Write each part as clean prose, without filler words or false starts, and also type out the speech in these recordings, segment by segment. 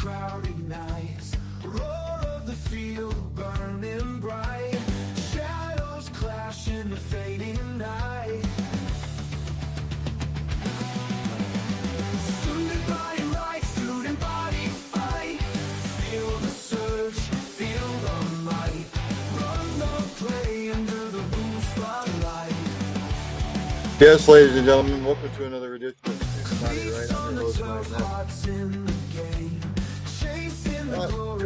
crowded nights, roar of the field burning bright, shadows clash in the fading night. Student body right, student body fight. Feel the surge, feel the might. Run the play under the blue spotlight. Yes, ladies and gentlemen, welcome to another edition of Student Body Right. I'm your host, Mike Neff.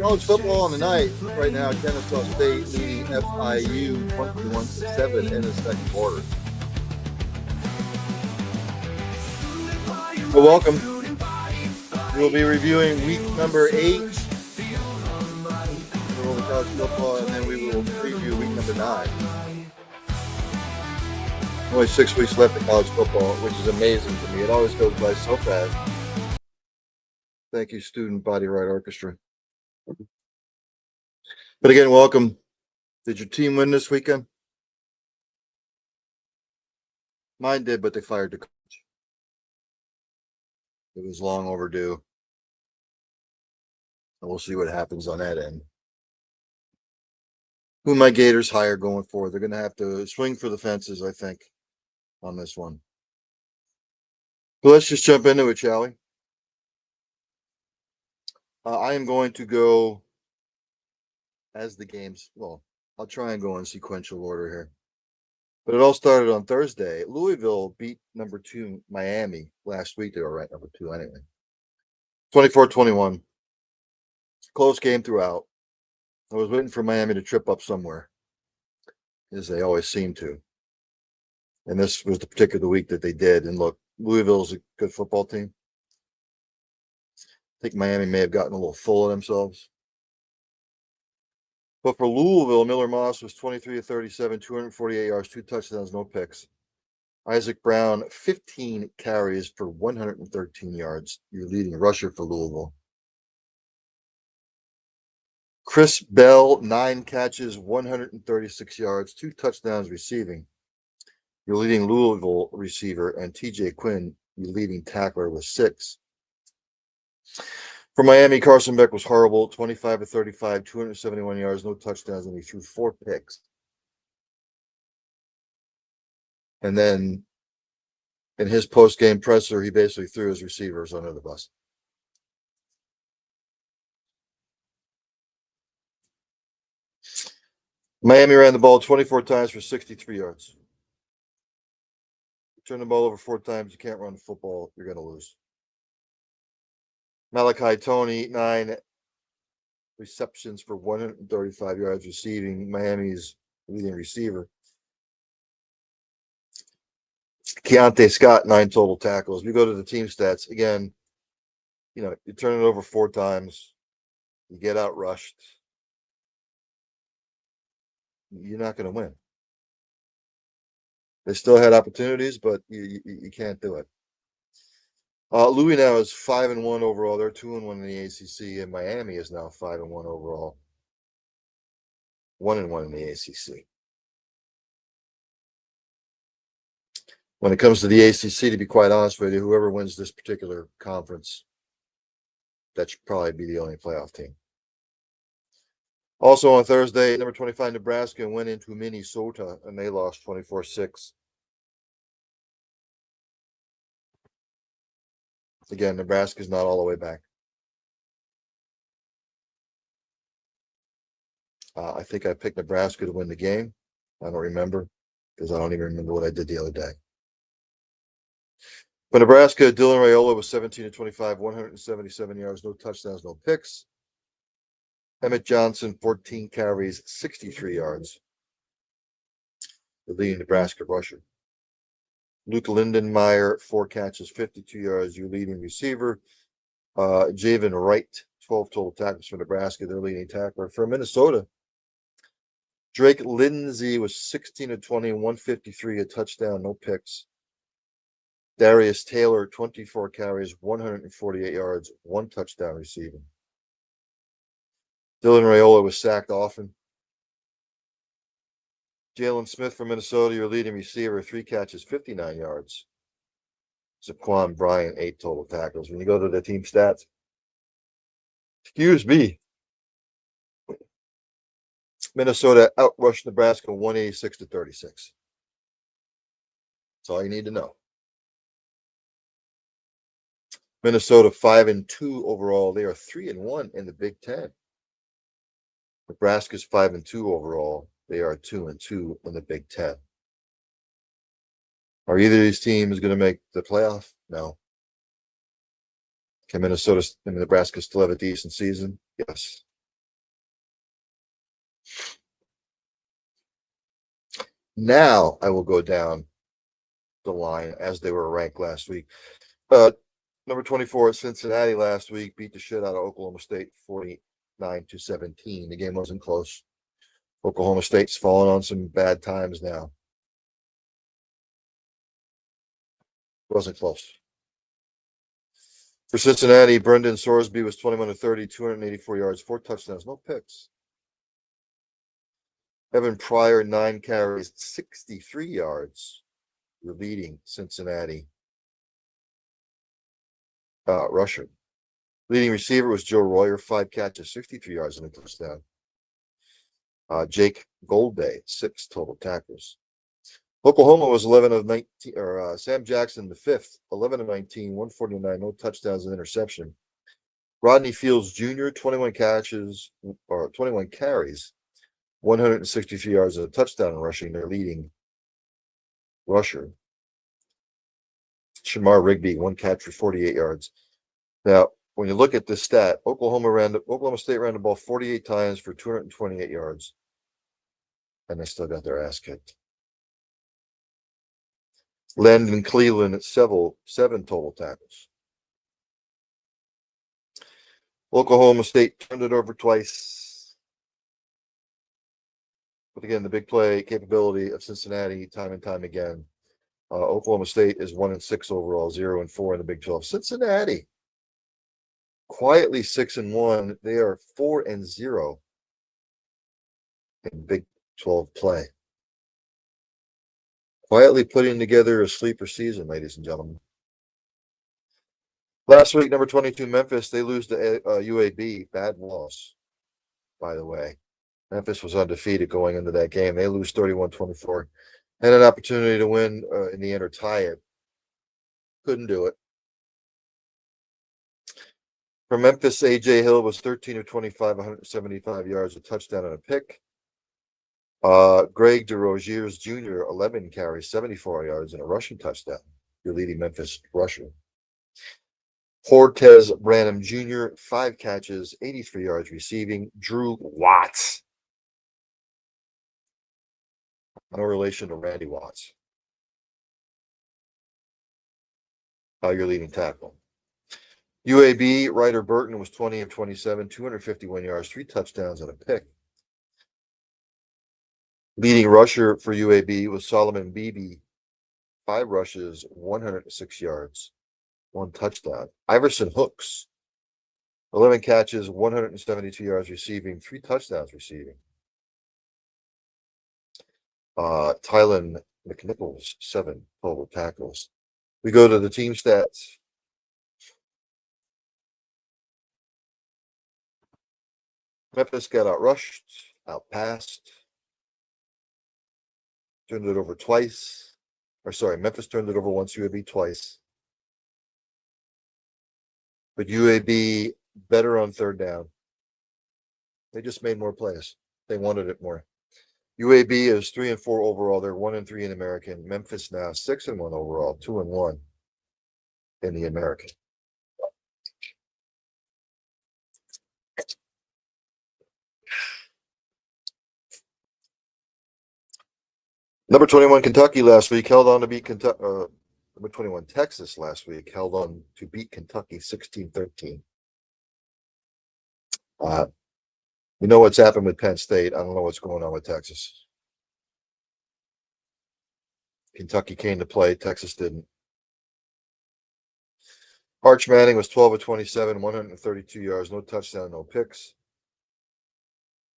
College football on the night right now. Kennesaw State leading FIU 21-7 in the second quarter. Well, welcome. We'll be reviewing week number 8 for the college football, and then we will preview week number 9. Only 6 weeks left in college football, which is amazing to me. It always goes by so fast. Thank you, Student Body Right Orchestra. But again, welcome. Did your team win this weekend? Mine did, but they fired the coach. It was long overdue. And we'll see what happens on that end. Who my Gators hire going forward? They're going to have to swing for the fences, I think, on this one. But let's just jump into it, shall we? I am going to go as the games. Well, I'll try and go in sequential order here. But it all started on Thursday. Louisville beat number 2 Miami last week. They were ranked number 2 anyway. 24-21. Close game throughout. I was waiting for Miami to trip up somewhere, as they always seem to. And this was the particular week that they did. And look, Louisville's a good football team. I think Miami may have gotten a little full of themselves. But for Louisville, Miller Moss was 23 of 37, 248 yards, 2 touchdowns, no picks. Isaac Brown, 15 carries for 113 yards. Your leading rusher for Louisville. Chris Bell, 9 catches, 136 yards, 2 touchdowns receiving. Your leading Louisville receiver, and TJ Quinn, your leading tackler, with 6. For Miami, Carson Beck was horrible, 25 of 35, 271 yards, no touchdowns, and he threw 4 picks. And then in his post-game presser, he basically threw his receivers under the bus. Miami ran the ball 24 times for 63 yards. You turn the ball over 4 times, you can't run the football, you're going to lose. Malachi Toney, 9 receptions for 135 yards receiving. Miami's leading receiver. Keontae Scott, 9 total tackles. We go to the team stats. Again, you turn it over 4 times. You get out rushed. You're not going to win. They still had opportunities, but you can't do it. Louis now is 5-1 overall. They're 2-1 in the ACC, and Miami is now 5-1 overall, 1-1 in the ACC. When it comes to the ACC, to be quite honest with you, whoever wins this particular conference, that should probably be the only playoff team. Also on Thursday, number 25 Nebraska went into Minnesota, and they lost 24-6. Again, Nebraska's not all the way back. I think I picked Nebraska to win the game. I don't remember because I don't even remember what I did the other day. But Nebraska, Dylan Raiola was 17 of 25, 177 yards, no touchdowns, no picks. Emmett Johnson, 14 carries, 63 yards. The leading Nebraska rusher. Luke Lindenmeyer, 4 catches, 52 yards, your leading receiver. Javen Wright, 12 total tackles for Nebraska, their leading tackler. For Minnesota, Drake Lindsey was 16 of 20, 153, a touchdown, no picks. Darius Taylor, 24 carries, 148 yards, 1 touchdown receiving. Dylan Raiola was sacked often. Jalen Smith from Minnesota, your leading receiver, 3 catches, 59 yards. Zaquan Bryant, 8 total tackles. When you go to the team stats, Excuse me. Minnesota outrushed Nebraska 186-36. That's all you need to know. Minnesota 5-2 overall. They are 3-1 in the Big Ten. Nebraska's 5-2 overall. They are 2-2 in the Big Ten. Are either of these teams going to make the playoff? No. Can Minnesota and Nebraska still have a decent season? Yes. Now I will go down the line as they were ranked last week. Number 24, Cincinnati last week beat the shit out of Oklahoma State 49-17. The game wasn't close. Oklahoma State's fallen on some bad times now. It wasn't close. For Cincinnati, Brendan Sorsby was 21-30, 284 yards, 4 touchdowns, no picks. Evan Pryor, 9 carries, 63 yards. You're leading Cincinnati. Rusher. Leading receiver was Joe Royer, 5 catches, 63 yards, and a touchdown. Jake Goldday, 6 total tackles. Oklahoma was 11 of 19, or Sam Jackson, the 5th, 11 of 19, 149, no touchdowns and interception. Rodney Fields Jr., 21 catches, or 21 carries, 163 yards and a touchdown rushing. Their leading rusher. Shamar Rigby, 1 catch for 48 yards. Now, when you look at this stat, Oklahoma State ran the ball 48 times for 228 yards, and they still got their ass kicked. Landon Cleveland at 7 total tackles. Oklahoma State turned it over twice. But again, the big play capability of Cincinnati time and time again. Oklahoma State is 1-6 overall, 0-4 in the Big 12. Cincinnati, quietly 6-1. They are 4-0 in Big 12 play. Quietly putting together a sleeper season, ladies and gentlemen. Last week, number 22, Memphis, they lose to UAB. Bad loss, by the way. Memphis was undefeated going into that game. They lose 31-24. Had an opportunity to win in the end or tie it. Couldn't do it. For Memphis, A.J. Hill was 13 of 25, 175 yards, a touchdown and a pick. Greg DeRoziers Jr., 11 carries, 74 yards, and a rushing touchdown. Your leading Memphis rusher. Hortez Branham Jr., 5 catches, 83 yards receiving. Drew Watts. No relation to Randy Watts. Your leading tackle. UAB, Ryder Burton was 20 of 27, 251 yards, 3 touchdowns, and a pick. Leading rusher for UAB was Solomon Beebe, 5 rushes, 106 yards, 1 touchdown. Iverson Hooks, 11 catches, 172 yards receiving, 3 touchdowns receiving. Tylen McNichols, 7 total tackles. We go to the team stats. Memphis got outrushed, outpassed, turned it over twice. Memphis turned it over once, UAB twice. But UAB better on third down. They just made more plays. They wanted it more. UAB is 3-4 overall. They're 1-3 in American. Memphis now 6-1 overall, 2-1 in the American. Number 21 Kentucky last week held on to beat Kentucky. Number 21 Texas last week held on to beat Kentucky 16-13. You know what's happened with Penn State. I don't know what's going on with Texas. Kentucky came to play. Texas didn't. Arch Manning was 12 of 27, 132 yards, no touchdown, no picks.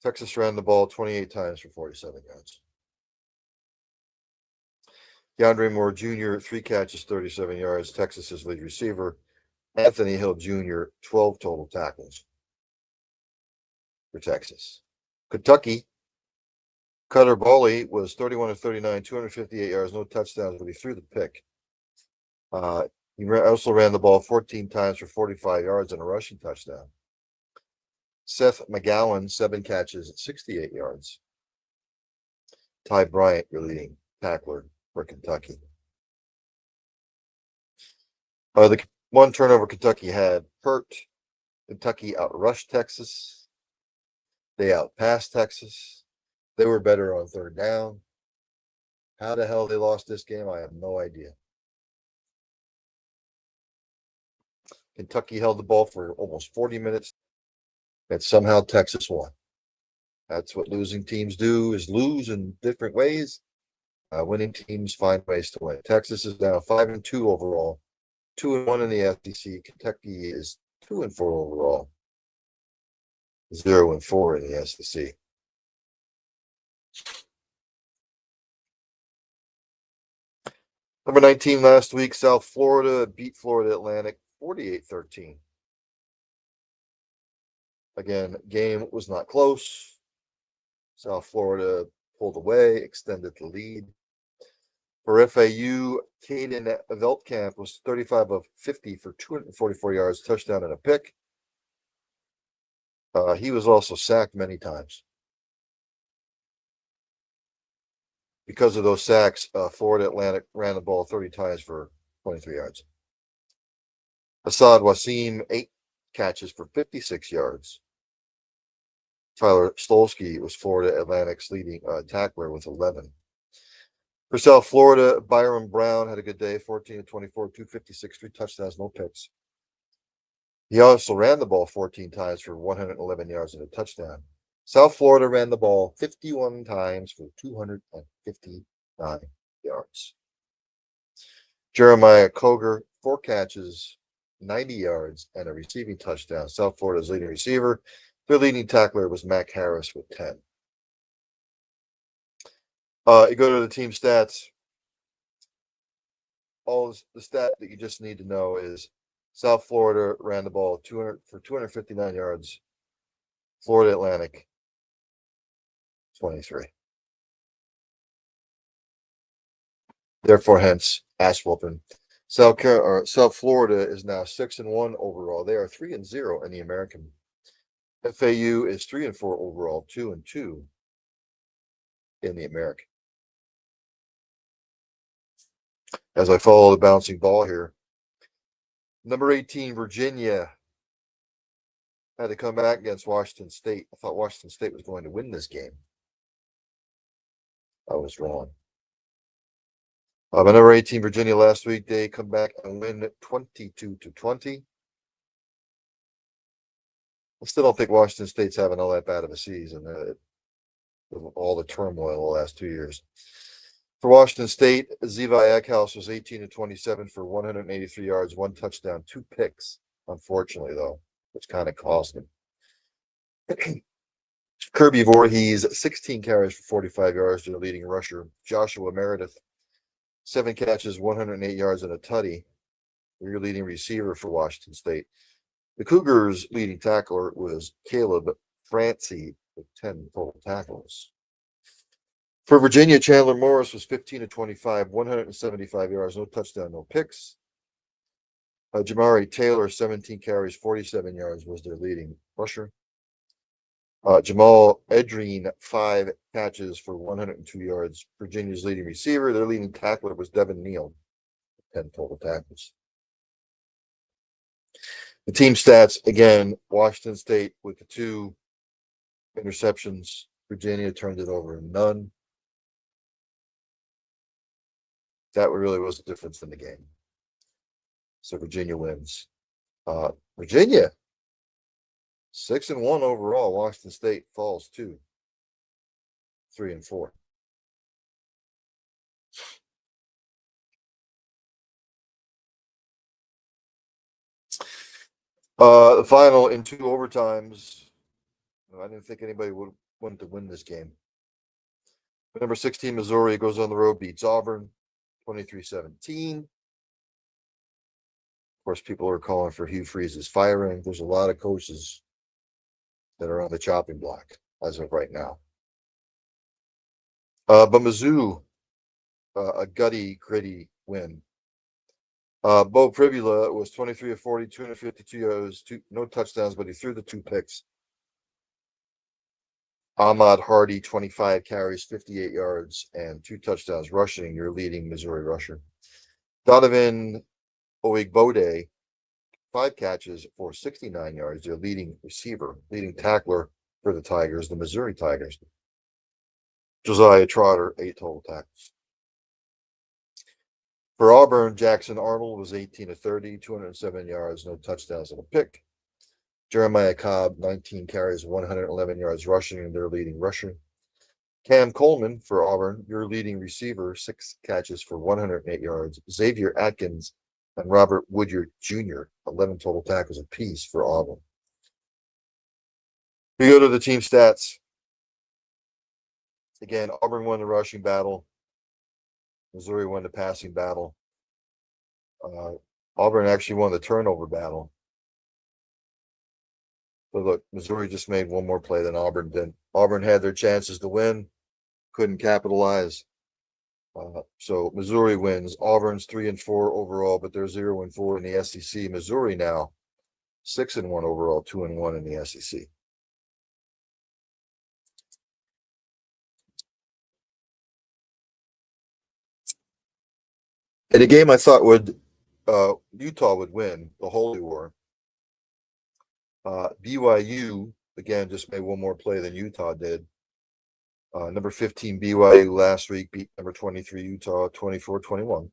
Texas ran the ball 28 times for 47 yards. DeAndre Moore Jr., 3 catches, 37 yards. Texas's lead receiver. Anthony Hill Jr., 12 total tackles. for Texas. Kentucky, Cutter Bowley was 31 of 39, 258 yards, no touchdowns, but he threw the pick. He also ran the ball 14 times for 45 yards and a rushing touchdown. Seth McGowan, 7 catches, 68 yards. Ty Bryant, your leading tackler for Kentucky. The one turnover Kentucky had hurt. Kentucky outrushed Texas. They outpassed Texas. They were better on third down. How the hell they lost this game, I have no idea. Kentucky held the ball for almost 40 minutes, and somehow Texas won. That's what losing teams do, is lose in different ways. Winning teams find ways to win. Texas is now 5-2 overall, 2-1 in the SEC. Kentucky is 2-4 overall, 0-4 in the SEC. Number 19 last week, South Florida beat Florida Atlantic 48-13. Again, game was not close. South Florida pulled away, extended the lead. For FAU, Caden Veldkamp was 35 of 50 for 244 yards, touchdown and a pick. He was also sacked many times. Because of those sacks, Florida Atlantic ran the ball 30 times for 23 yards. Assad Wasim, 8 catches for 56 yards. Tyler Stolsky was Florida Atlantic's leading tackler with 11. For South Florida, Byron Brown had a good day, 14 of 24, 256, 3 touchdowns, no picks. He also ran the ball 14 times for 111 yards and a touchdown. South Florida ran the ball 51 times for 259 yards. Jeremiah Koger, 4 catches, 90 yards, and a receiving touchdown. South Florida's leading receiver. Their leading tackler was Mac Harris with 10. You go to the team stats. All the stat that you just need to know is South Florida ran the ball 259 yards. Florida Atlantic 23. Therefore, hence ass whooping. South Florida is now 6-1 overall. They are 3-0 in the American. FAU is 3-4 overall, 2-2 in the American. As I follow the bouncing ball here, number 18, Virginia had to come back against Washington State. I thought Washington State was going to win this game. I was wrong. But number 18, Virginia last week, they come back and win 22-20. I still don't think Washington State's having all that bad of a season. With all the turmoil the last 2 years. For Washington State, Zevi Eckhouse was 18 of 27 for 183 yards, 1 touchdown, 2 picks, unfortunately, though, which kind of cost him. Kirby Voorhees, 16 carries for 45 yards, their leading rusher. Joshua Meredith, 7 catches, 108 yards, and a tutty. Your leading receiver for Washington State. The Cougars' leading tackler was Caleb Francie with 10 total tackles. For Virginia, Chandler Morris was 15 of 25, 175 yards, no touchdown, no picks. Jamari Taylor, 17 carries, 47 yards, was their leading rusher. Jamal Edrine, 5 catches for 102 yards. Virginia's leading receiver. Their leading tackler was Devin Neal, 10 total tackles. The team stats, again, Washington State with the 2 interceptions. Virginia turned it over none. That really was the difference in the game. So Virginia wins. Virginia, 6-1 overall. Washington State falls to 3-4. The final in 2 overtimes. I didn't think anybody would want to win this game. But number 16, Missouri goes on the road, beats Auburn 23-17. Of course, people are calling for Hugh Freeze's firing. There's a lot of coaches that are on the chopping block as of right now. But Mizzou, a gritty win. Bo Pribula was 23 of 40, 252 yards, no touchdowns, but he threw the 2 picks. Ahmad Hardy, 25 carries, 58 yards, and 2 touchdowns rushing, your leading Missouri rusher. Donovan Oigbode, 5 catches for 69 yards, their leading receiver, leading tackler for the Tigers, the Missouri Tigers. Josiah Trotter, 8 total tackles. For Auburn, Jackson Arnold was 18 of 30, 207 yards, no touchdowns and a pick. Jeremiah Cobb, 19 carries, 111 yards rushing, and their leading rusher. Cam Coleman for Auburn, your leading receiver, 6 catches for 108 yards. Xavier Atkins and Robert Woodyard Jr., 11 total tackles apiece for Auburn. We go to the team stats. Again, Auburn won the rushing battle. Missouri won the passing battle. Auburn actually won the turnover battle. But look, Missouri just made one more play than Auburn did. Auburn had their chances to win, couldn't capitalize. So Missouri wins. Auburn's 3-4 overall, but they're 0-4 in the SEC. Missouri now 6-1 overall, 2-1 in the SEC. In a game I thought Utah would win, the Holy War. BYU again just made one more play than Utah did. Number 15 BYU last week beat number 23 Utah 24-21.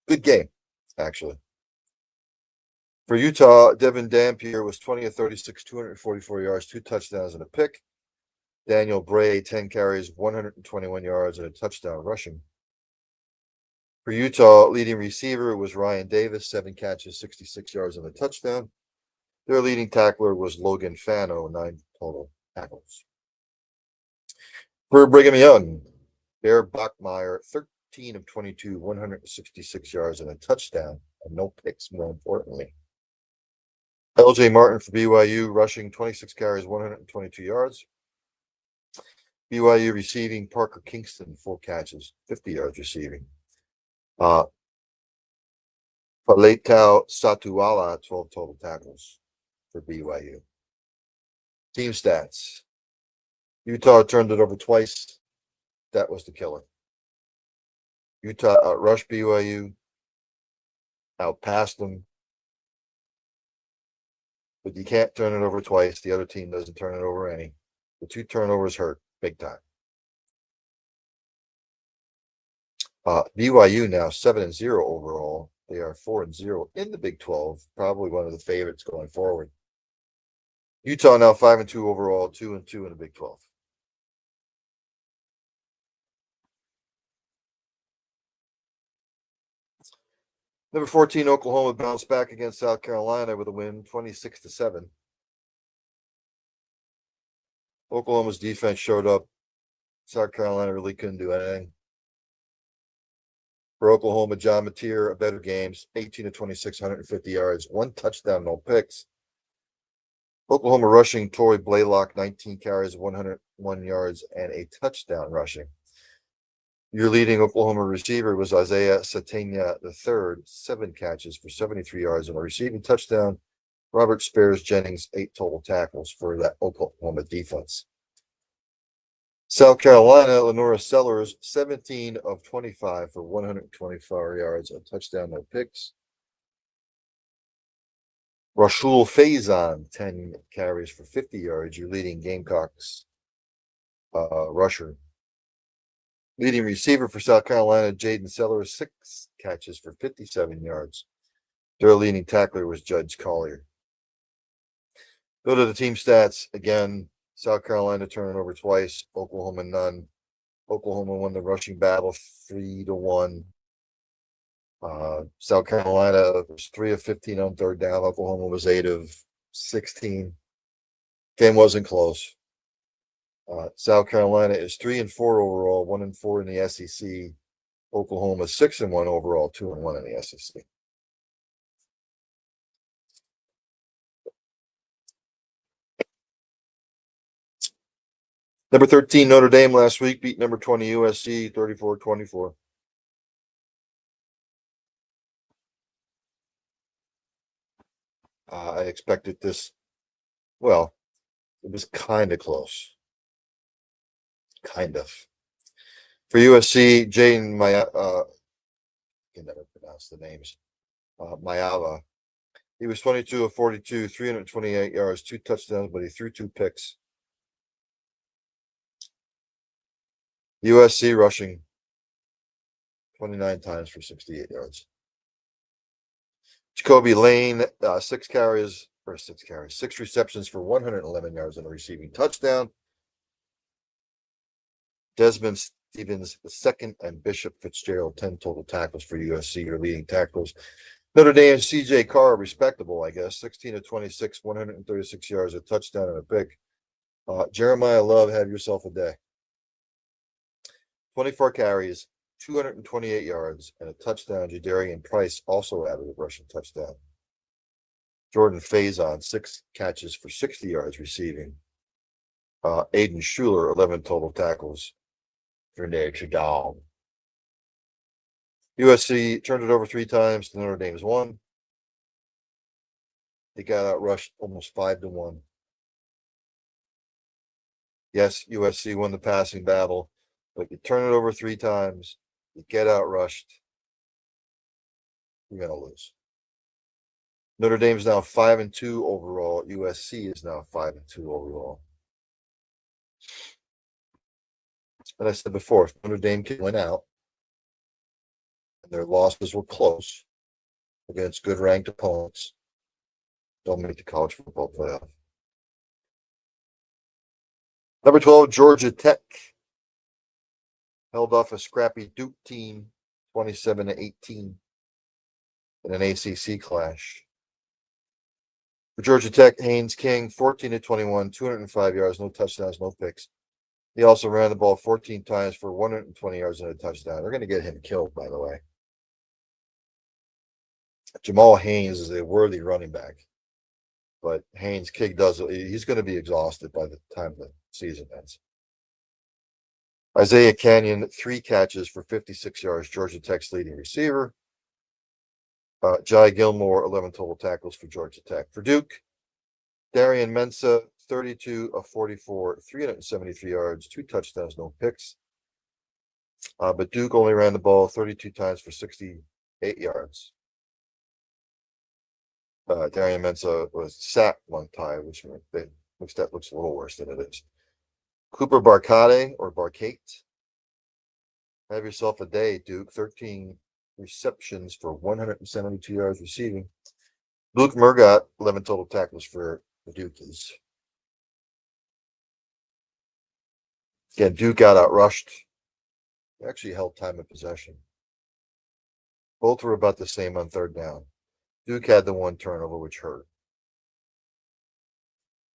Good game, actually. For Utah, Devin Dampier was 20 of 36, 244 yards, 2 touchdowns and a pick. Daniel Bray, 10 carries, 121 yards and a touchdown rushing. For Utah, leading receiver was Ryan Davis, 7 catches, 66 yards and a touchdown. Their leading tackler was Logan Fano, 9 total tackles. For Brigham Young, Bear Bachmeier, 13 of 22, 166 yards and a touchdown, and no picks, more importantly. LJ Martin for BYU, rushing 26 carries, 122 yards. BYU receiving, Parker Kingston, 4 catches, 50 yards receiving. Paletau Satuala, 12 total tackles for BYU. Team stats. Utah turned it over twice. That was the killer. Utah outrushed BYU, outpassed them. But you can't turn it over twice. The other team doesn't turn it over any. The 2 turnovers hurt big time. BYU now 7-0 overall. They are 4-0 in the Big 12. Probably one of the favorites going forward. Utah now 5-2 overall, 2-2 in the Big 12. Number 14, Oklahoma bounced back against South Carolina with a win, 26-7. Oklahoma's defense showed up. South Carolina really couldn't do anything. For Oklahoma, John Mateer, a better game, 18 of 26, 150 yards, 1 touchdown, no picks. Oklahoma rushing, Torrey Blaylock, 19 carries, 101 yards, and a touchdown rushing. Your leading Oklahoma receiver was Isaiah Satania III, 7 catches for 73 yards and a receiving touchdown. Robert Spears Jennings, 8 total tackles for that Oklahoma defense. South Carolina, Lenora Sellers, 17 of 25 for 124 yards, a touchdown, no picks. Rashul Faison, 10 carries for 50 yards, your leading Gamecocks rusher. Leading receiver for South Carolina, Jaden Sellers, 6 catches for 57 yards. Their leading tackler was Judge Collier. Go to the team stats again. South Carolina turning over twice, Oklahoma none. Oklahoma won the rushing battle 3-1. South Carolina was 3 of 15 on third down. Oklahoma was 8 of 16. Game wasn't close. South Carolina is 3-4 overall, 1-4 in the SEC. Oklahoma 6-1 overall, 2-1 in the SEC. Number 13, Notre Dame last week beat number 20 USC 34-24. I expected this. Well, it was kind of close. Kind of. For USC, Jaden Maya, I can never pronounce the names. Mayava. He was 22 of 42, 328 yards, 2 touchdowns, but he threw 2 picks. USC rushing 29 times for 68 yards. Jacoby Lane, 6 receptions for 111 yards and a receiving touchdown. Desmond Stevens II and Bishop Fitzgerald 10 total tackles for USC, your leading tackles. Notre Dame, CJ Carr, respectable, I guess, 16 of 26, 136 yards, a touchdown and a pick. Jeremiah Love, have yourself a day. 24 carries, 228 yards, and a touchdown. Jadarian Price also added a rushing touchdown. Jordan Faison, 6 catches for 60 yards receiving. Aiden Schuler, 11 total tackles for Notre Dame. USC turned it over 3 times to Notre Dame's 1. They got outrushed almost 5-1. Yes, USC won the passing battle, but you turn it over 3 times, you get outrushed, you're going to lose. Notre Dame is now 5-2 overall. USC is now 5-2 overall. And I said before, if Notre Dame can win out, and their losses were close against good ranked opponents, they'll make the college football playoff. Number 12, Georgia Tech held off a scrappy Duke team 27-18 in an ACC clash. For Georgia Tech, Haynes King, 14-21, 205 yards, no touchdowns, no picks. He also ran the ball 14 times for 120 yards and a touchdown. They're going to get him killed, by the way. Jamal Haynes is a worthy running back, but Haynes King he's going to be exhausted by the time the season ends. Isaiah Canyon, 3 catches for 56 yards, Georgia Tech's leading receiver. Jai Gilmore, 11 total tackles for Georgia Tech. For Duke, Darian Mensah, 32 of 44, 373 yards, 2 touchdowns, no picks. But Duke only ran the ball 32 times for 68 yards. Darian Mensah was sacked 1 time, which that looks a little worse than it is. Cooper Barcade, have yourself a day, Duke. 13 receptions for 172 yards receiving. Luke Murgott, 11 total tackles for the Dukies. Again, Duke got outrushed. They actually held time of possession. Both were about the same on 3rd down. Duke had the 1 turnover, which hurt.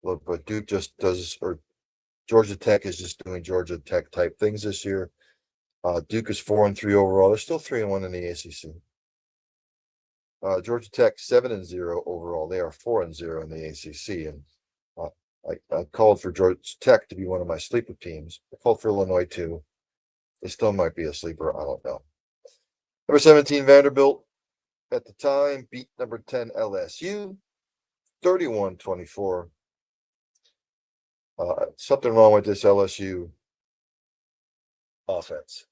Look, but Duke just does, or Georgia Tech is just doing Georgia Tech type things this year. Duke is 4-3 overall. They're still 3-1 in the ACC. Georgia Tech 7-0 overall. They are 4-0 in the ACC. And I called for Georgia Tech to be one of my sleeper teams. I called for Illinois too. They still might be a sleeper. I don't know. Number 17 Vanderbilt at the time beat number 10 LSU 31-24. Something wrong with this LSU offense.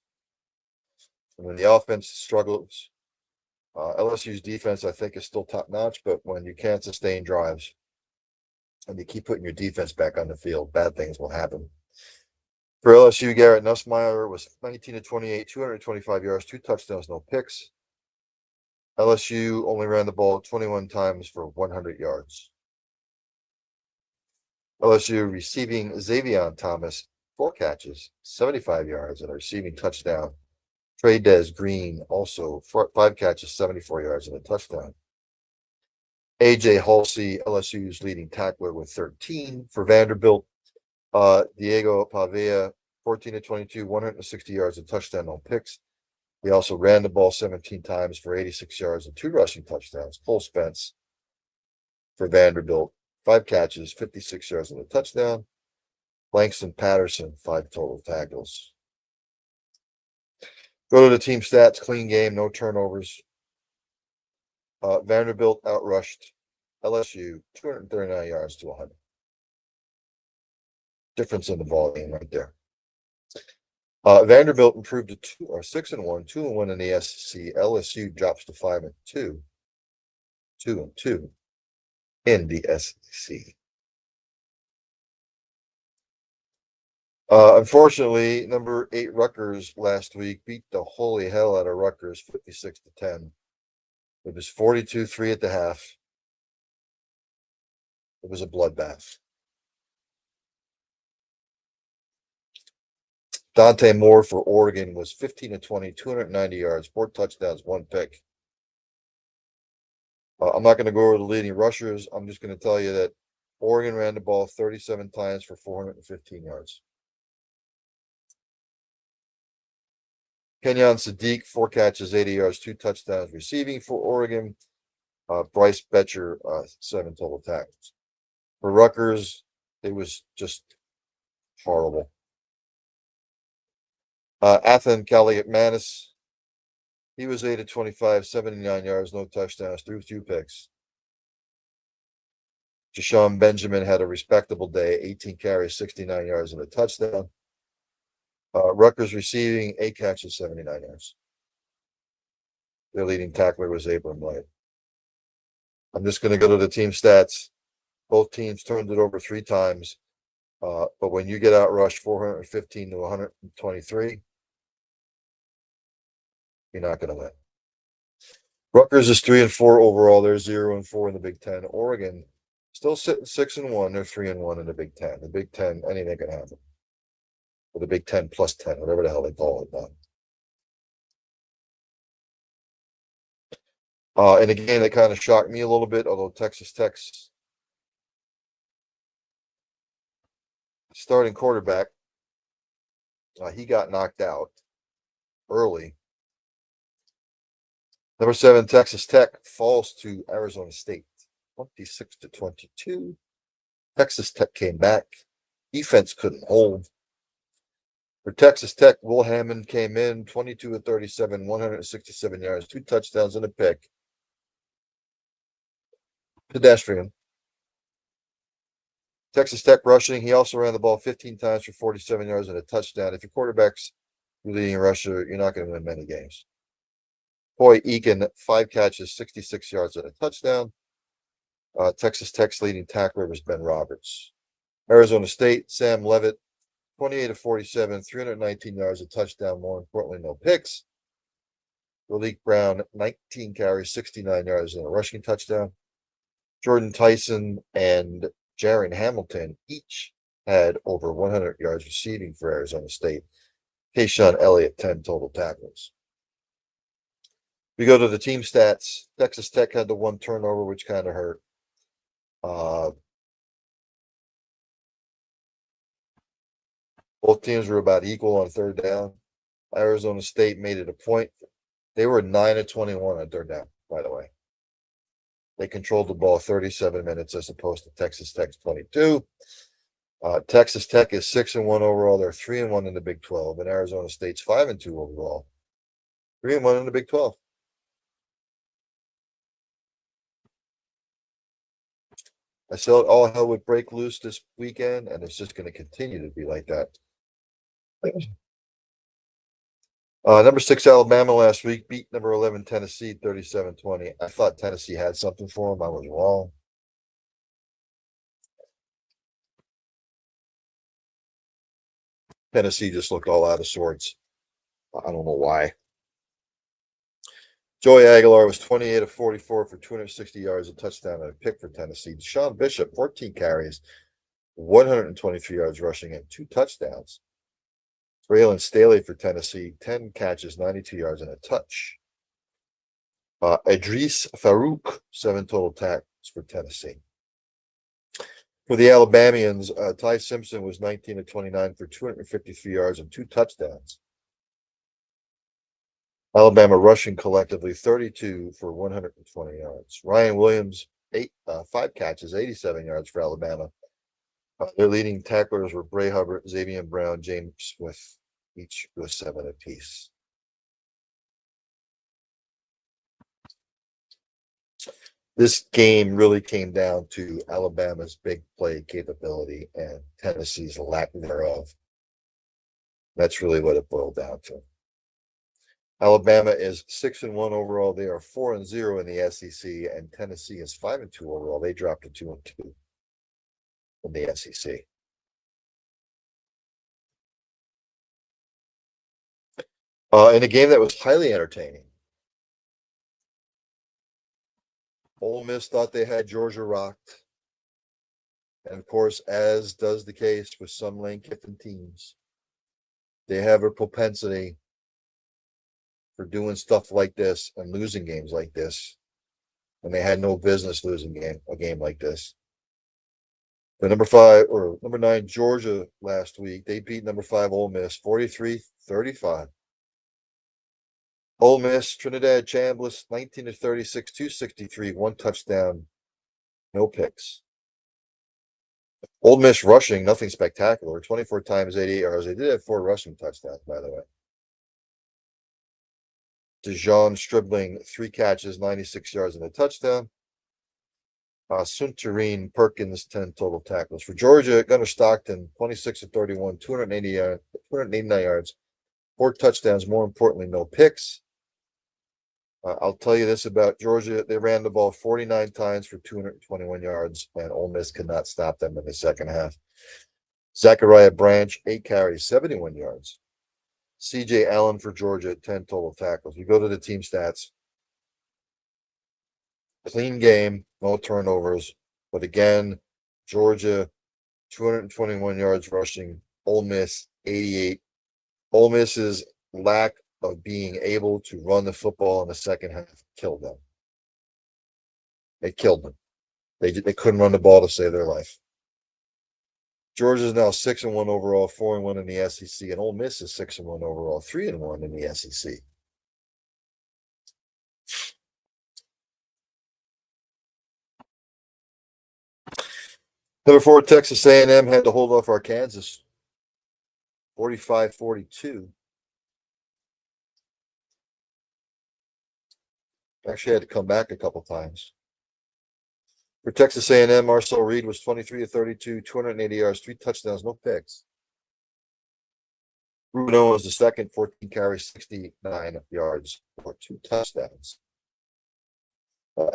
And when the offense struggles, LSU's defense, I think, is still top notch, but when you can't sustain drives and you keep putting your defense back on the field, bad things will happen. For LSU, Garrett Nussmeier was 19-28, 225 yards, 2 touchdowns, no picks. LSU only ran the ball 21 times for 100 yards. LSU receiving Xavier Thomas, 4 catches, 75 yards, and a receiving touchdown. Trey Des Green also 5 catches, 74 yards, and a touchdown. AJ Halsey, LSU's leading tackler with 13. For Vanderbilt, Diego Pavia, 14-22, 160 yards, and touchdown, no picks. He also ran the ball 17 times for 86 yards and 2 rushing touchdowns. Cole Spence for Vanderbilt, 5 catches, 56 yards, and a touchdown. Langston Patterson, 5 total tackles. Go to the team stats, clean game, no turnovers. Vanderbilt outrushed LSU 239 yards to 100. Difference in the ball game right there. Vanderbilt improved to 6-1, 2-1 in the SEC. LSU drops to 5-2, 2-2 in the SEC. Unfortunately, number 8 Rutgers last week beat the holy hell out of Rutgers 56-10. It was 42-3 at the half. It was a bloodbath. Dante Moore for Oregon was 15-20, 290 yards, 4 touchdowns, 1 pick. I'm not going to go over the leading rushers. I'm just going to tell you that Oregon ran the ball 37 times for 415 yards. Kenyon Sadiq, 4 catches, 80 yards, 2 touchdowns receiving for Oregon. Bryce Betcher, 7 total tackles. For Rutgers, it was just horrible. Athan Kaliakmanis, he was 8-25, 79 yards, no touchdowns, threw 2 picks. Jashawn Benjamin had a respectable day, 18 carries, 69 yards, and a touchdown. Rutgers receiving 8 catches, 79 yards. Their leading tackler was Abram Light. I'm just going to go to the team stats. Both teams turned it over 3 times. But when you get outrushed 415 to 123, you're not going to win. Rutgers is 3-4 overall. They're 0-4 in the Big Ten. Oregon still sitting 6-1. They're 3-1 in the Big Ten. The Big Ten, anything can happen. Or the Big Ten plus 10, whatever the hell they call it now. And a game that kind of shocked me a little bit, although Texas Tech's starting quarterback, he got knocked out early. Number 7, Texas Tech falls to Arizona State, 26-22. Texas Tech came back. Defense couldn't hold. For Texas Tech, Will Hammond came in 22-37, 167 yards, 2 touchdowns and a pick. Pedestrian. Texas Tech rushing. He also ran the ball 15 times for 47 yards and a touchdown. If your quarterback's your leading rusher, you're not going to win many games. Boy Eakin, 5 catches, 66 yards and a touchdown. Texas Tech's leading tackler was Ben Roberts. Arizona State, Sam Levitt, 28-47, 319 yards, a touchdown. More importantly, no picks. Malik Brown, 19 carries, 69 yards, and a rushing touchdown. Jordan Tyson and Jaron Hamilton each had over 100 yards receiving for Arizona State. Kayshawn Elliott, 10 total tackles. We go to the team stats. Texas Tech had the 1 turnover, which kind of hurt. Both teams were about equal on 3rd down. Arizona State made it a point. They were 9-21 on 3rd down, by the way. They controlled the ball 37 minutes as opposed to Texas Tech's 22. Texas Tech is 6-1 overall. They're 3-1 in the Big 12, and Arizona State's 5-2 overall. 3-1 in the Big 12. I said all hell would break loose this weekend, and it's just going to continue to be like that. Number 6 Alabama last week beat number 11 Tennessee 37-20. I thought Tennessee had something for them. I was wrong. Tennessee just looked all out of sorts. I don't know why. Joey Aguilar was 28-44 for 260 yards, a touchdown, and a pick for Tennessee. Deshaun Bishop, 14 carries, 123 yards rushing, and 2 touchdowns. Braylon Staley for Tennessee, 10 catches, 92 yards, and a touch. Idris Farouk, 7 total tackles for Tennessee. For the Alabamians, Ty Simpson was 19-29 for 253 yards and 2 touchdowns. Alabama rushing collectively 32 for 120 yards. Ryan Williams, 5 catches, 87 yards for Alabama. Their leading tacklers were Bray Hubbard, Xavier Brown, James Smith, each with 7 apiece. This game really came down to Alabama's big play capability and Tennessee's lack thereof. That's really what it boiled down to. Alabama is 6-1 overall. They are 4-0 in the SEC, and Tennessee is 5-2 overall. They dropped to 2-2 in the SEC. In a game that was highly entertaining, Ole Miss thought they had Georgia rocked. And of course, as does the case with some Lane Kiffin teams, they have a propensity for doing stuff like this and losing games like this. And they had no business losing a game like this. The number 9 Georgia last week, they beat number 5 Ole Miss 43-35. Ole Miss, Trinidad Chambliss, 19-36, 263, 1 touchdown, no picks. Ole Miss rushing, nothing spectacular, 24 times, 88 yards. They did have 4 rushing touchdowns, by the way. Dejon Stribling, 3 catches, 96 yards and a touchdown. Suntarine Perkins, 10 total tackles. For Georgia, Gunnar Stockton, 26-31, 289 yards, 4 touchdowns. More importantly, no picks. I'll tell you this about Georgia. They ran the ball 49 times for 221 yards, and Ole Miss could not stop them in the second half. Zachariah Branch, 8 carries, 71 yards. CJ Allen for Georgia, 10 total tackles. We go to the team stats. Clean game, no turnovers. But again, Georgia, 221 yards rushing. Ole Miss, 88. Ole Miss's lack of being able to run the football in the second half killed them. It killed them. They couldn't run the ball to save their life. Georgia is now 6-1 overall, 4-1 in the SEC, and Ole Miss is 6-1 overall, 3-1 in the SEC. Number 4, Texas A&M had to hold off Arkansas, 45-42. Actually had to come back a couple times. For Texas A&M, Marcel Reed was 23-32, 280 yards, 3 touchdowns, no picks. Ruben Owens the second, 14 carries, 69 yards, for 2 touchdowns.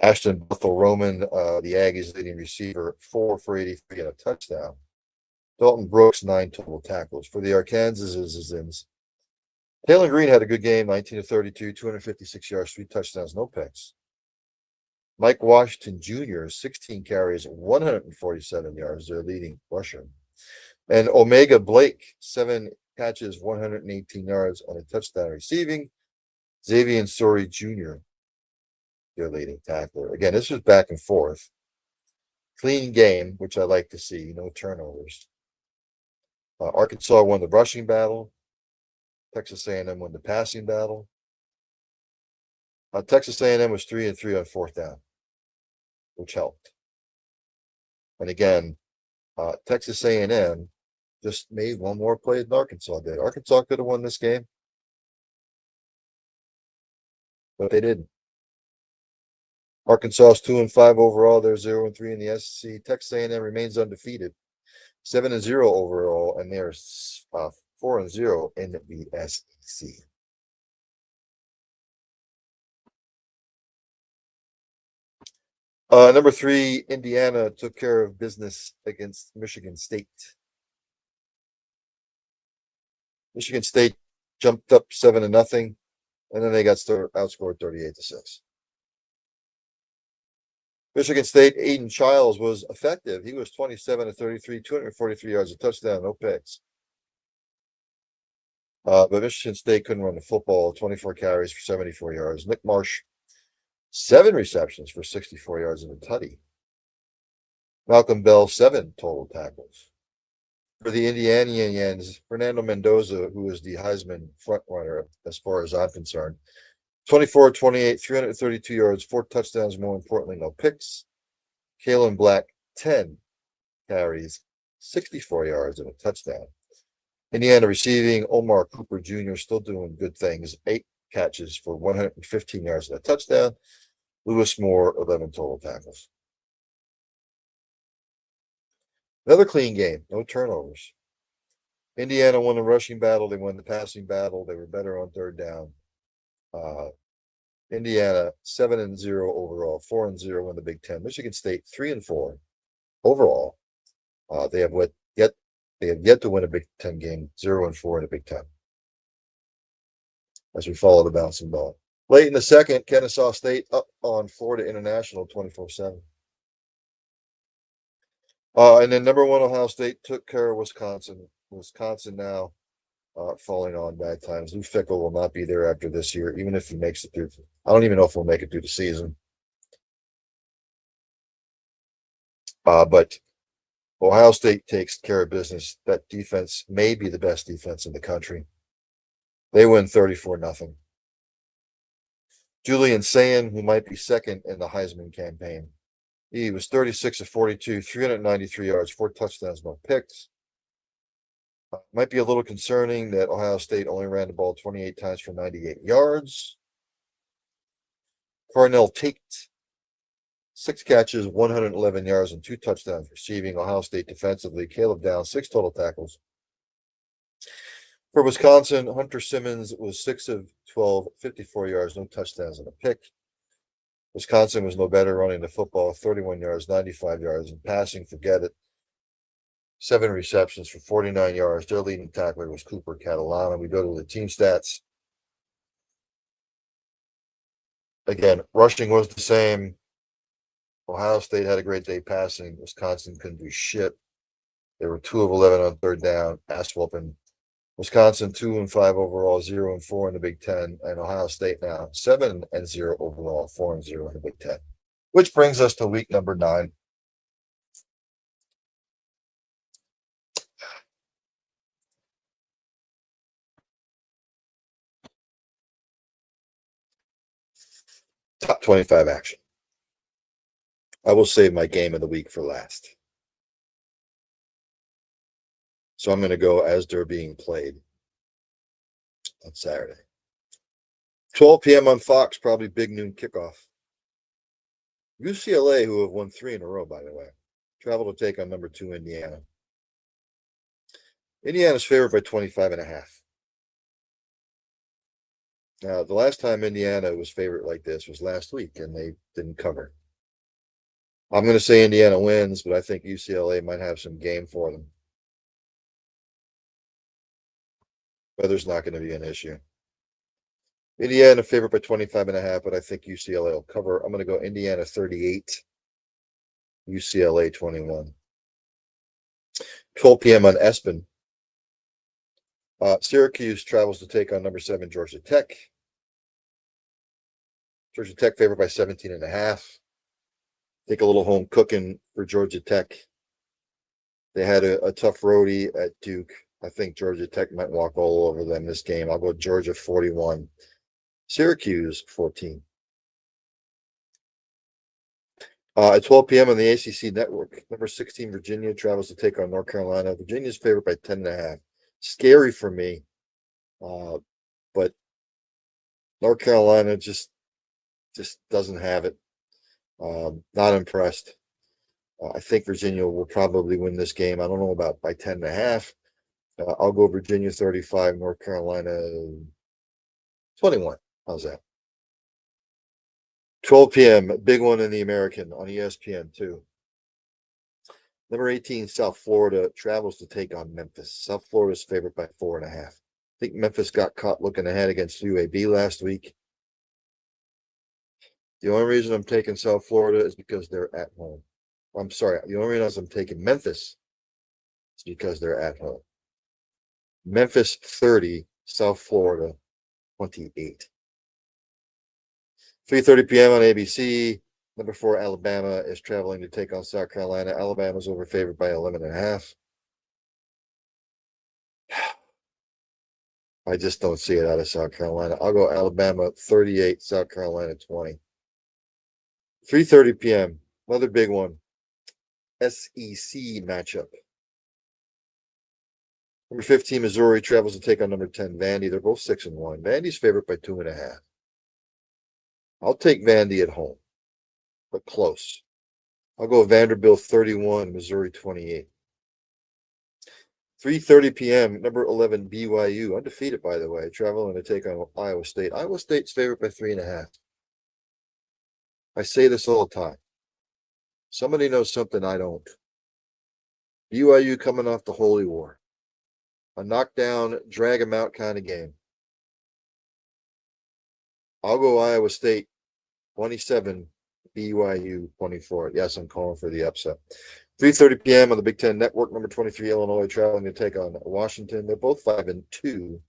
Ashton Bethel-Roman, the Aggies' leading receiver, 4 for 83 and a touchdown. Dalton Brooks, 9 total tackles. For the Arkansans, Taylor Green had a good game, 19-32, 256 yards, 3 touchdowns, no picks. Mike Washington Jr., 16 carries, 147 yards, their leading rusher. And Omega Blake, 7 catches, 118 yards on a touchdown receiving. Xavier Sori Jr., their leading tackler. Again, this was back and forth. Clean game, which I like to see, no turnovers. Arkansas won the rushing battle. Texas A&M won the passing battle. Texas A&M was 3-3 on 4th down, which helped. And again, Texas A&M just made one more play than Arkansas did. Arkansas could have won this game, but they didn't. Arkansas is 2-5 overall. They're 0-3 in the SEC. Texas A&M remains undefeated, 7-0 overall, and they're 4-0 in the SEC. Number 3, Indiana took care of business against Michigan State. Michigan State jumped up 7-0, and then they got outscored 38-6. Michigan State, Aiden Childs was effective. He was 27-33, 243 yards, a touchdown, no picks. But Michigan State couldn't run the football, 24 carries for 74 yards. Nick Marsh, 7 receptions for 64 yards and a tutty. Malcolm Bell, 7 total tackles. For the Indianians, Fernando Mendoza, who is the Heisman frontrunner as far as I'm concerned, 24-28, 332 yards, 4 touchdowns, more importantly, no picks. Kalen Black, 10 carries, 64 yards and a touchdown. Indiana receiving, Omar Cooper Jr. still doing good things. 8 catches for 115 yards and a touchdown. Lewis Moore, 11 total tackles. Another clean game, no turnovers. Indiana won the rushing battle. They won the passing battle. They were better on third down. Indiana 7-0 overall, 4-0 in the Big Ten. Michigan State 3-4 overall. They have yet to win a Big Ten game, 0-4 in the Big Ten. As we follow the bouncing ball. Late in the second, Kennesaw State up on Florida International 24-7. And then number 1 Ohio State took care of Wisconsin. Wisconsin now falling on bad times. Lou Fickell will not be there after this year, even if he makes it through. I don't even know if he'll make it through the season. But Ohio State takes care of business. That defense may be the best defense in the country. They win 34-0. Julian Sayin, who might be second in the Heisman campaign. He was 36 of 42, 393 yards, 4 touchdowns, no picks. Might be a little concerning that Ohio State only ran the ball 28 times for 98 yards. Cornell Tate, 6 catches, 111 yards, and 2 touchdowns receiving. Ohio State defensively, Caleb Downs, 6 total tackles. For Wisconsin, Hunter Simmons was 6 of 12, 54 yards, no touchdowns, and a pick. Wisconsin was no better running the football, 31 yards, 95 yards, and passing, forget it. 7 receptions for 49 yards. Their leading tackler was Cooper Catalana. We go to the team stats. Again, rushing was the same. Ohio State had a great day passing. Wisconsin couldn't do shit. They were 2 of 11 on third down, ass whooping. Wisconsin 2-5 overall, 0-4 in the Big Ten, and Ohio State now 7-0 overall, 4-0 in the Big Ten. Which brings us to week number 9. Top 25 action. I will save my game of the week for last. So I'm going to go as they're being played on Saturday. 12 p.m. on Fox, probably big noon kickoff. UCLA, who have won 3 in a row, by the way, travel to take on number 2 Indiana. Indiana's favored by 25.5. Now, the last time Indiana was favored like this was last week, and they didn't cover. I'm going to say Indiana wins, but I think UCLA might have some game for them. Weather's not going to be an issue. Indiana favored by 25.5, but I think UCLA will cover. I'm going to go Indiana 38, UCLA 21. 12 p.m. on ESPN. Syracuse travels to take on number 7 Georgia Tech. Georgia Tech favored by 17.5. Take a little home cooking for Georgia Tech. They had a tough roadie at Duke. I think Georgia Tech might walk all over them this game. I'll go Georgia 41. Syracuse 14. At 12 p.m. on the ACC network, number 16 Virginia travels to take on North Carolina. Virginia's favored by 10.5. Scary for me, but North Carolina just doesn't have it. Not impressed. I think Virginia will probably win this game. I don't know about by 10.5. I'll go Virginia 35, North Carolina 21. How's that? 12 p.m. Big one in the American on ESPN too. Number 18, South Florida travels to take on Memphis. South Florida's favored by 4.5. I think Memphis got caught looking ahead against UAB last week. The only reason I'm taking South Florida is because they're at home. I'm sorry. The only reason I'm taking Memphis is because they're at home. Memphis 30, South Florida 28. 3:30 p.m. on ABC. Number 4, Alabama is traveling to take on South Carolina. Alabama's overfavored by 11.5. I just don't see it out of South Carolina. I'll go Alabama 38, South Carolina 20. 3:30 p.m. Another big one. SEC matchup. Number 15, Missouri travels to take on number 10, Vandy. They're both 6-1. Vandy's favorite by 2.5. I'll take Vandy at home, but close. I'll go Vanderbilt 31, Missouri 28. 3:30 p.m. Number 11, BYU, undefeated by the way, traveling to take on Iowa State. Iowa State's favorite by 3.5. I say this all the time. Somebody knows something I don't. BYU coming off the Holy War. A knockdown, drag 'em out kind of game. I'll go Iowa State 27, BYU 24. Yes, I'm calling for the upset. 3:30 p.m. on the Big Ten Network. Number 23, Illinois traveling to take on Washington. They're both 5-2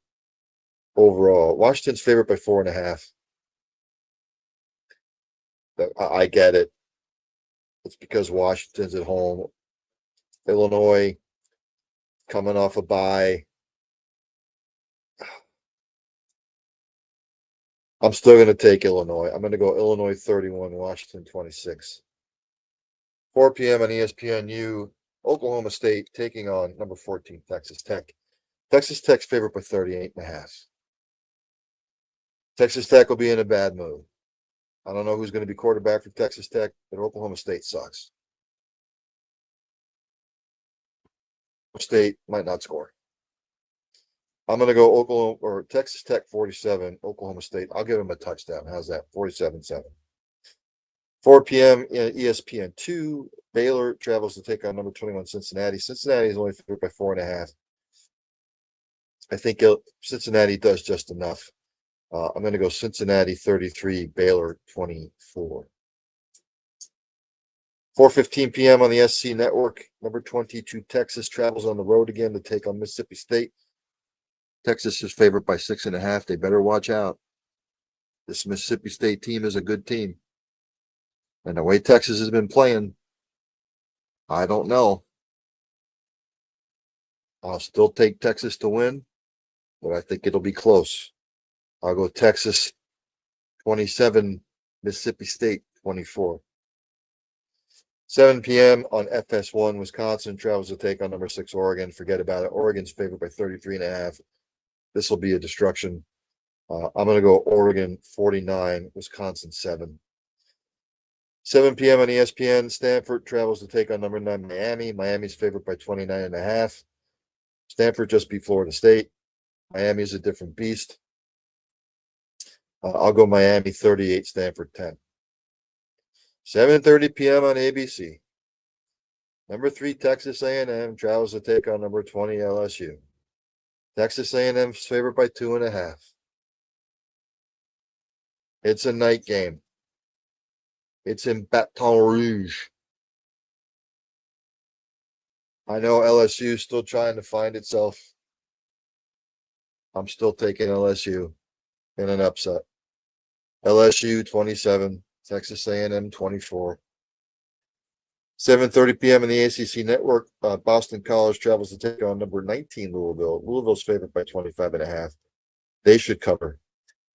overall. Washington's favorite by 4.5. I get it. It's because Washington's at home. Illinois coming off a bye. I'm still going to take Illinois. I'm going to go Illinois 31, Washington 26. 4 p.m. on ESPNU, Oklahoma State taking on number 14, Texas Tech. Texas Tech's favorite by 38.5. Texas Tech will be in a bad mood. I don't know who's going to be quarterback for Texas Tech, but Oklahoma State sucks. State might not score. I'm going to go Oklahoma or Texas Tech 47, Oklahoma State. I'll give them a touchdown. How's that? 47-7. 4 p.m. ESPN2, Baylor travels to take on number 21, Cincinnati. Cincinnati is only favored by 4.5. I think Cincinnati does just enough. I'm going to go Cincinnati 33, Baylor 24. 4:15 p.m. on the SC Network. Number 22, Texas travels on the road again to take on Mississippi State. Texas is favored by 6.5. They better watch out. This Mississippi State team is a good team. And the way Texas has been playing, I don't know. I'll still take Texas to win, but I think it'll be close. I'll go Texas 27, Mississippi State 24. 7 p.m. on FS1, Wisconsin travels to take on number 6, Oregon. Forget about it. Oregon's favored by 33.5. This will be a destruction. I'm going to go Oregon 49, Wisconsin 7. 7 p.m. on ESPN, Stanford travels to take on number 9, Miami. Miami's favored by 29.5. Stanford just beat Florida State. Miami is a different beast. I'll go Miami 38, Stanford 10. 7:30 p.m. on ABC. Number 3, Texas A&M travels to take on number 20, LSU. Texas A&M's favored by 2.5. It's a night game. It's in Baton Rouge. I know LSU is still trying to find itself. I'm still taking LSU in an upset. LSU 27, Texas A&M 24. 7:30 p.m. on the ACC Network. Boston College travels to take on number 19, Louisville. Louisville's favored by 25.5. They should cover.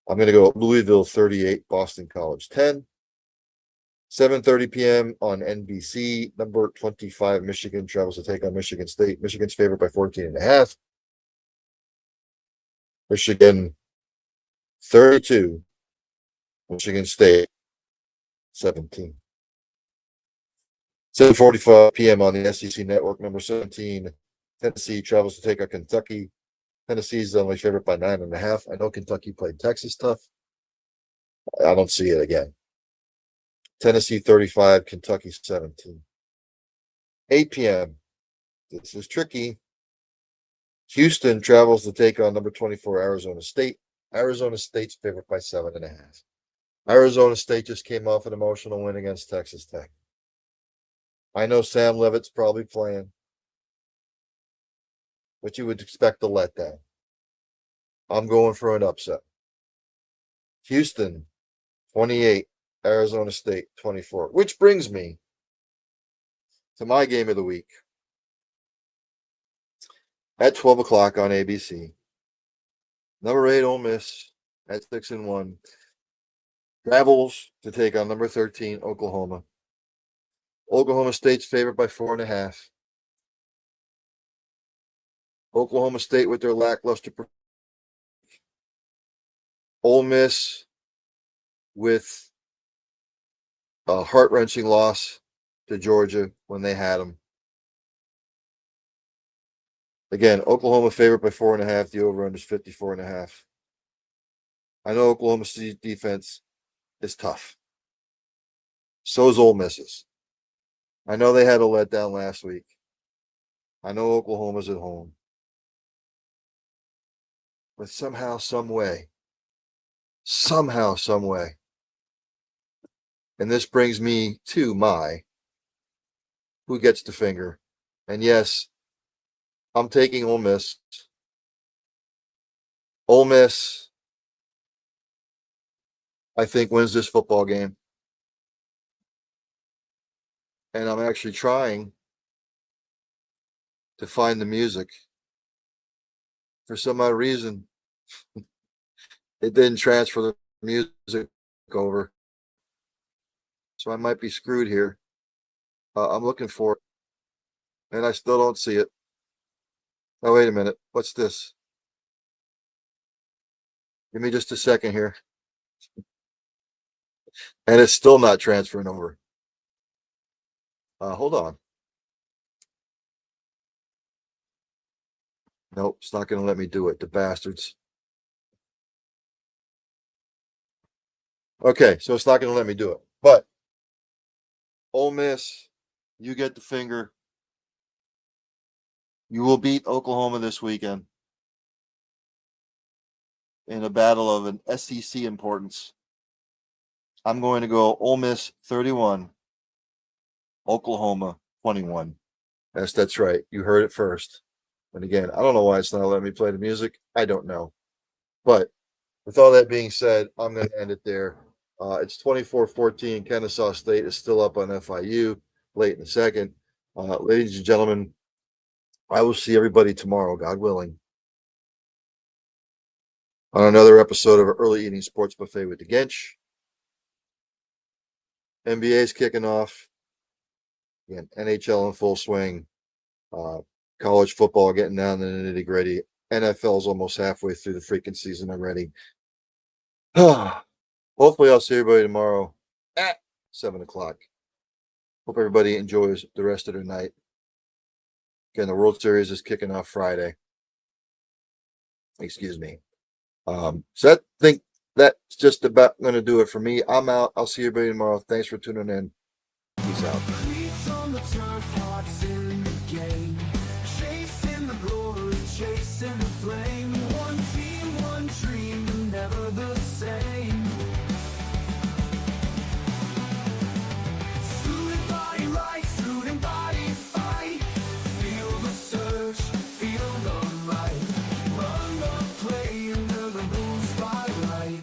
I'm going to go Louisville 38, Boston College 10. 7:30 p.m. on NBC. Number 25, Michigan travels to take on Michigan State. Michigan's favored by 14.5. Michigan 32, Michigan State 17. 7:45 p.m. on the SEC Network. Number 17, Tennessee travels to take on Kentucky. Tennessee's only favored by 9.5. I know Kentucky played Texas tough. I don't see it again. Tennessee 35, Kentucky 17. 8 p.m. This is tricky. Houston travels to take on number 24, Arizona State. Arizona State's favored by 7.5. Arizona State just came off an emotional win against Texas Tech. I know Sam Levitt's probably playing, but you would expect a letdown. I'm going for an upset. Houston 28, Arizona State 24, which brings me to my game of the week at 12 o'clock on ABC. Number 8, Ole Miss at 6-1 travels to take on number 13, Oklahoma. Oklahoma State's favored by 4.5. Oklahoma State with their lackluster. Ole Miss with a heart-wrenching loss to Georgia when they had them. Again, Oklahoma favorite by 4.5. The over-under is 54.5. I know Oklahoma State defense is tough. So is Ole Miss's. I know they had a letdown last week. I know Oklahoma's at home. But somehow, some way, and this brings me to my who gets the finger. And yes, I'm taking Ole Miss. Ole Miss, I think, wins this football game. And I'm actually trying to find the music. For some odd reason, it didn't transfer the music over. So I might be screwed here. I'm looking for it, and I still don't see it. Oh, wait a minute. What's this? Give me just a second here. And it's still not transferring over. Hold on. Nope, it's not going to let me do it. The bastards. Okay, so it's not going to let me do it. But Ole Miss, you get the finger. You will beat Oklahoma this weekend in a battle of an SEC importance. I'm going to go Ole Miss 31, Oklahoma 21. Yes, that's right. You heard it first. And again, I don't know why it's not letting me play the music. I don't know. But with all that being said, I'm going to end it there. It's 24-14. Kennesaw State is still up on FIU late in the second. Ladies and gentlemen, I will see everybody tomorrow, God willing, on another episode of Early Eating Sports Buffet with the Gench. NBA's kicking off. Again, NHL in full swing. College football getting down to the nitty-gritty. NFL's almost halfway through the freaking season already. Hopefully I'll see everybody tomorrow at 7 o'clock. Hope everybody enjoys the rest of their night. Again, the World Series is kicking off Friday. Excuse me. So I think that's just about going to do it for me. I'm out. I'll see everybody tomorrow. Thanks for tuning in. Peace out. Cleats on the turf, hearts in the game. Chasing the glory, chasing the flame. One team, one dream, never the same. Student body right, student body fight. Feel the surge, feel the might. Run the play under the blue spotlight.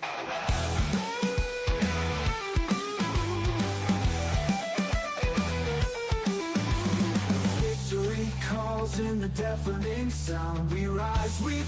Victory calls in the deafening sound. We rise, we